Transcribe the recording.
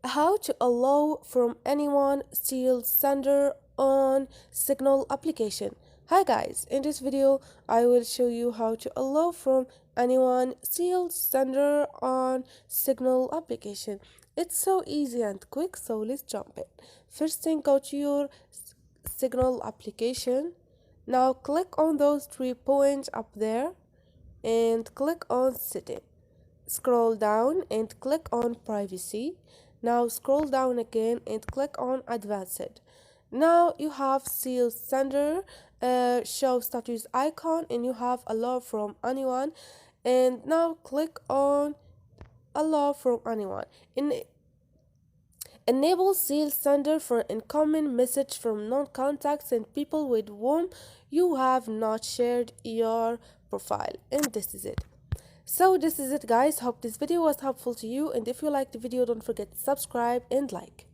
How to allow from anyone steal sender on Signal application. Hi guys, in this video I will show you how to allow from anyone steal sender on Signal application. It's so easy and quick, so let's jump in. First thing, go to your Signal application. Now click on those 3 points up there and click on setting. Scroll down and click on privacy. Now scroll down again and click on advanced. Now you have seal sender, show status icon, and you have allow from anyone. And now click on allow from anyone. Enable seal sender for incoming message from non-contacts and people with whom you have not shared your profile. And this is it. So this is it guys. Hope this video was helpful to you, and if you liked the video, don't forget to subscribe and like.